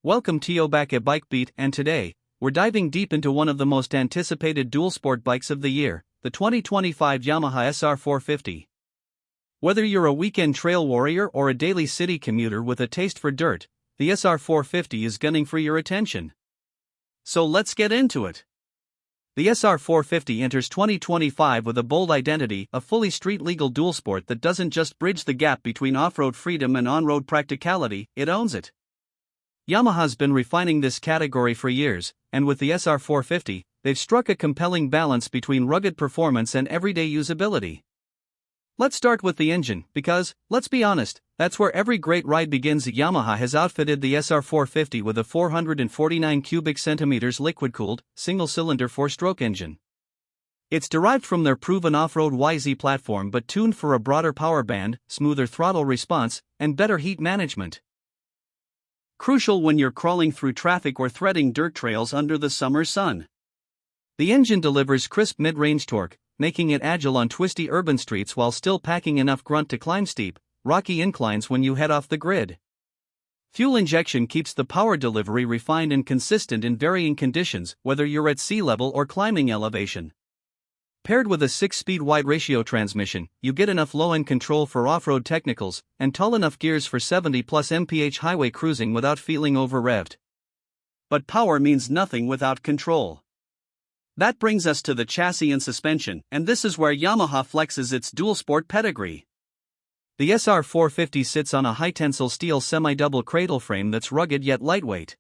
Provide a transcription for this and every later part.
Welcome to back at Bike Beat, and today, we're diving deep into one of the most anticipated dual sport bikes of the year, the 2025 Yamaha SR450. Whether you're a weekend trail warrior or a daily city commuter with a taste for dirt, the SR450 is gunning for your attention. So let's get into it. The SR450 enters 2025 with a bold identity, a fully street-legal dual sport that doesn't just bridge the gap between off-road freedom and on-road practicality, it owns it. Yamaha's been refining this category for years, and with the SR450, they've struck a compelling balance between rugged performance and everyday usability. Let's start with the engine, because, let's be honest, that's where every great ride begins. Yamaha has outfitted the SR450 with a 449 cubic centimeters liquid-cooled, single-cylinder 4-stroke engine. It's derived from their proven off-road YZ platform but tuned for a broader power band, smoother throttle response, and better heat management. Crucial when you're crawling through traffic or threading dirt trails under the summer sun. The engine delivers crisp mid-range torque, making it agile on twisty urban streets while still packing enough grunt to climb steep, rocky inclines when you head off the grid. Fuel injection keeps the power delivery refined and consistent in varying conditions, whether you're at sea level or climbing elevation. Paired with a 6-speed wide ratio transmission, you get enough low-end control for off-road technicals, and tall enough gears for 70+ mph highway cruising without feeling over-revved. But power means nothing without control. That brings us to the chassis and suspension, and this is where Yamaha flexes its dual-sport pedigree. The SR450 sits on a high-tensile steel semi-double cradle frame that's rugged yet lightweight.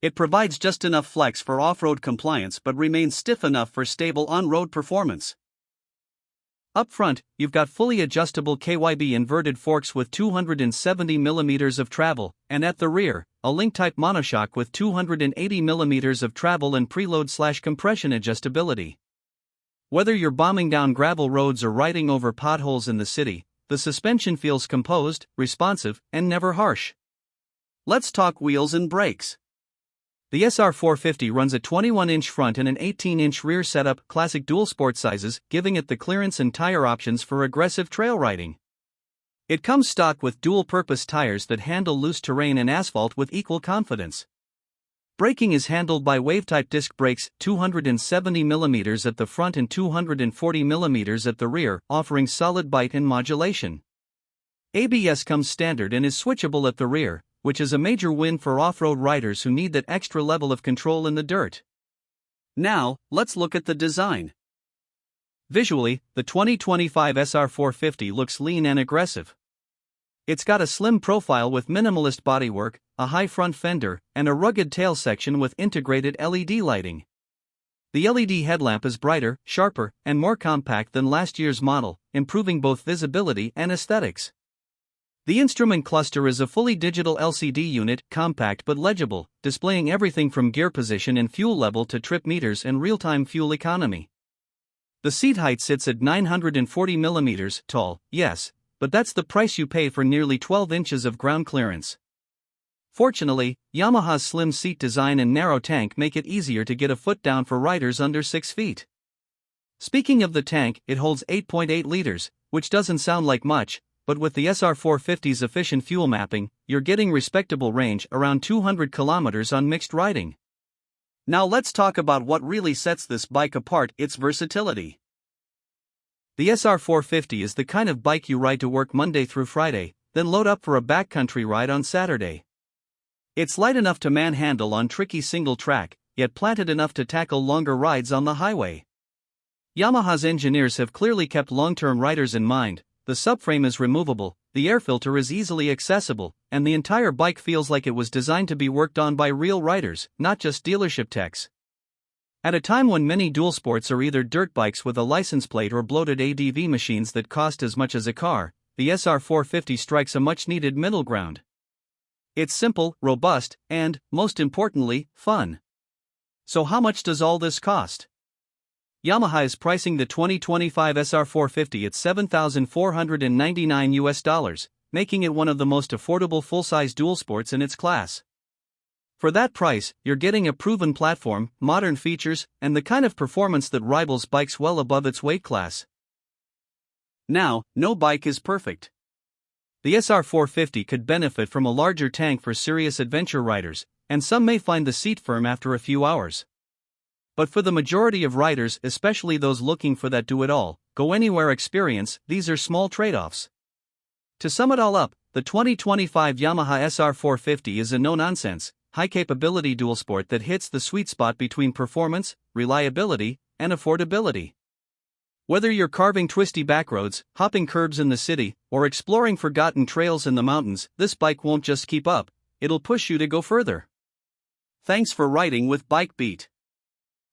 It provides just enough flex for off-road compliance but remains stiff enough for stable on-road performance. Up front, you've got fully adjustable KYB inverted forks with 270 mm of travel, and at the rear, a link-type monoshock with 280 mm of travel and preload/compression adjustability. Whether you're bombing down gravel roads or riding over potholes in the city, the suspension feels composed, responsive, and never harsh. Let's talk wheels and brakes. The SR450 runs a 21-inch front and an 18-inch rear setup, classic dual sport sizes, giving it the clearance and tire options for aggressive trail riding. It comes stock with dual-purpose tires that handle loose terrain and asphalt with equal confidence. Braking is handled by wave-type disc brakes, 270 mm at the front and 240 mm at the rear, offering solid bite and modulation. ABS comes standard and is switchable at the rear, which is a major win for off-road riders who need that extra level of control in the dirt. Now, let's look at the design. Visually, the 2025 SR450 looks lean and aggressive. It's got a slim profile with minimalist bodywork, a high front fender, and a rugged tail section with integrated LED lighting. The LED headlamp is brighter, sharper, and more compact than last year's model, improving both visibility and aesthetics. The instrument cluster is a fully digital LCD unit, compact but legible, displaying everything from gear position and fuel level to trip meters and real-time fuel economy. The seat height sits at 940 mm tall, yes, but that's the price you pay for nearly 12 inches of ground clearance. Fortunately, Yamaha's slim seat design and narrow tank make it easier to get a foot down for riders under 6 feet. Speaking of the tank, it holds 8.8 liters, which doesn't sound like much, but with the SR450's efficient fuel mapping, you're getting respectable range, around 200 kilometers on mixed riding. Now let's talk about what really sets this bike apart, its versatility. The SR450 is the kind of bike you ride to work Monday through Friday, then load up for a backcountry ride on Saturday. It's light enough to manhandle on tricky single track, yet planted enough to tackle longer rides on the highway. Yamaha's engineers have clearly kept long-term riders in mind. The subframe is removable, the air filter is easily accessible, and the entire bike feels like it was designed to be worked on by real riders, not just dealership techs. At a time when many dual sports are either dirt bikes with a license plate or bloated ADV machines that cost as much as a car, the SR450 strikes a much-needed middle ground. It's simple, robust, and, most importantly, fun. So how much does all this cost? Yamaha is pricing the 2025 SR450 at $7,499, making it one of the most affordable full-size dual sports in its class. For that price, you're getting a proven platform, modern features, and the kind of performance that rivals bikes well above its weight class. Now, no bike is perfect. the SR450 could benefit from a larger tank for serious adventure riders, and some may find the seat firm after a few hours. But for the majority of riders, especially those looking for that do-it-all, go-anywhere experience, these are small trade-offs. To sum it all up, the 2025 Yamaha SR450 is a no-nonsense, high-capability dual-sport that hits the sweet spot between performance, reliability, and affordability. Whether you're carving twisty backroads, hopping curbs in the city, or exploring forgotten trails in the mountains, this bike won't just keep up, it'll push you to go further. Thanks for riding with Bike Beat.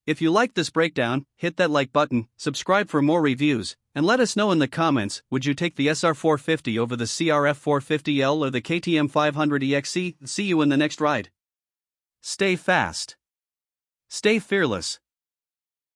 If you liked this breakdown, hit that like button, subscribe for more reviews, and let us know in the comments, would you take the SR450 over the CRF450L or the KTM 500 EXC? See you in the next ride. Stay fast. Stay fearless.